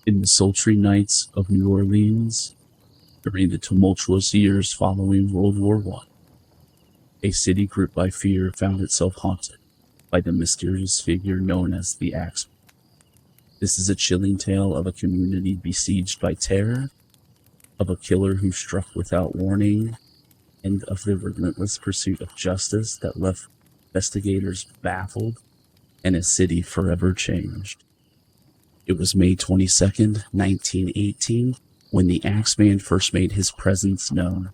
In the sultry nights of New Orleans, during the tumultuous years following World War I, a city gripped by fear found itself haunted by the mysterious figure known as the Axeman. This is a chilling tale of a community besieged by terror, of a killer who struck without warning, and of the relentless pursuit of justice that left investigators baffled and a city forever changed. It was May 22nd, 1918, when the Axeman first made his presence known,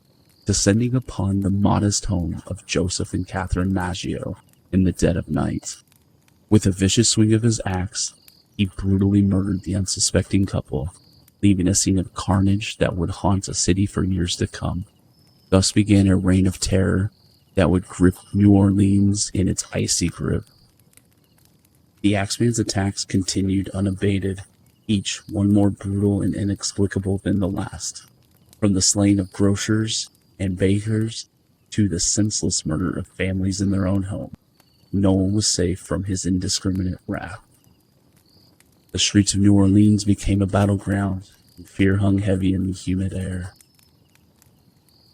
descending upon the modest home of Joseph and Catherine Maggio in the dead of night. With a vicious swing of his axe, he brutally murdered the unsuspecting couple, leaving a scene of carnage that would haunt a city for years to come. Thus began a reign of terror that would grip New Orleans in its icy grip. The Axeman's attacks continued unabated, each one more brutal and inexplicable than the last. From the slaying of grocers and bakers to the senseless murder of families in their own home, no one was safe from his indiscriminate wrath. The streets of New Orleans became a battleground, and fear hung heavy in the humid air.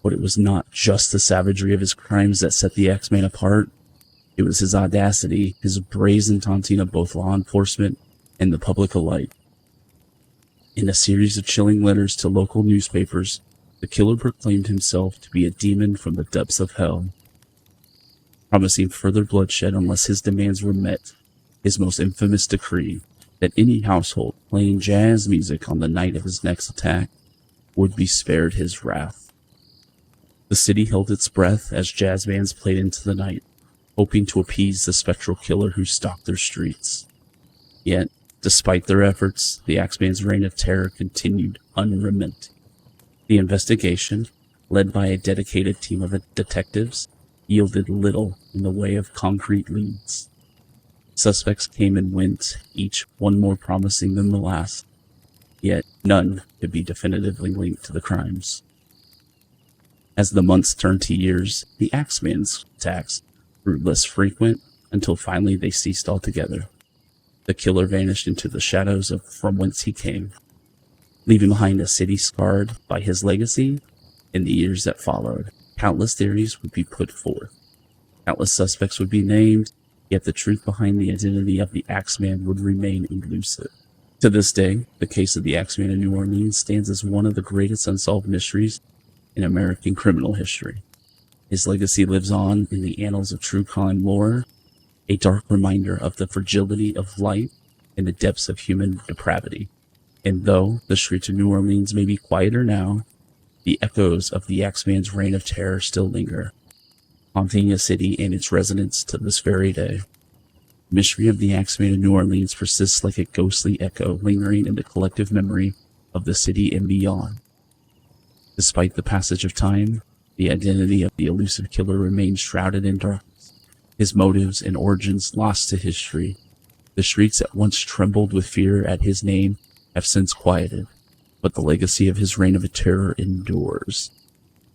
But it was not just the savagery of his crimes that set the Axeman apart. It was his audacity, his brazen taunting of both law enforcement and the public alike. In a series of chilling letters to local newspapers, the killer proclaimed himself to be a demon from the depths of hell, promising further bloodshed unless his demands were met. His most infamous decree, that any household playing jazz music on the night of his next attack would be spared his wrath. The city held its breath as jazz bands played into the night, hoping to appease the spectral killer who stalked their streets. Yet, despite their efforts, the Axeman's reign of terror continued unremitting. The investigation, led by a dedicated team of detectives, yielded little in the way of concrete leads. Suspects came and went, each one more promising than the last, yet none could be definitively linked to the crimes. As the months turned to years, the Axeman's attacks grew less frequent until finally they ceased altogether. The killer vanished into the shadows from whence he came, leaving behind a city scarred by his legacy. In the years that followed, countless theories would be put forth. Countless suspects would be named, yet the truth behind the identity of the Axeman would remain elusive. To this day, the case of the Axeman in New Orleans stands as one of the greatest unsolved mysteries in American criminal history. His legacy lives on in the annals of true crime lore, a dark reminder of the fragility of life and the depths of human depravity. And though the streets of New Orleans may be quieter now, the echoes of the Axeman's reign of terror still linger, haunting a city and its residents to this very day. The mystery of the Axeman in New Orleans persists like a ghostly echo lingering in the collective memory of the city and beyond. Despite the passage of time, the identity of the elusive killer remains shrouded in darkness, his motives and origins lost to history. The streets that once trembled with fear at his name have since quieted, but the legacy of his reign of terror endures.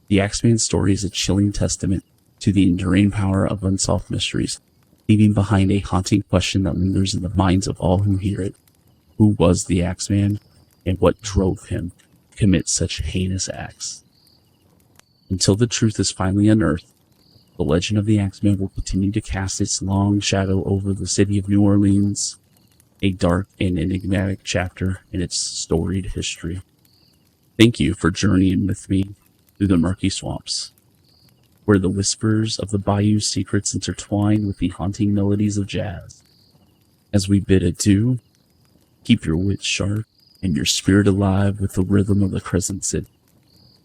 The Axeman's story is a chilling testament to the enduring power of unsolved mysteries, leaving behind a haunting question that lingers in the minds of all who hear it. Who was the Axeman, and what drove him to commit such heinous acts? Until the truth is finally unearthed, the legend of the Axeman will continue to cast its long shadow over the city of New Orleans, a dark and enigmatic chapter in its storied history. Thank you for journeying with me through the murky swamps, where the whispers of the bayou's secrets intertwine with the haunting melodies of jazz. As we bid adieu, keep your wits sharp and your spirit alive with the rhythm of the Crescent City.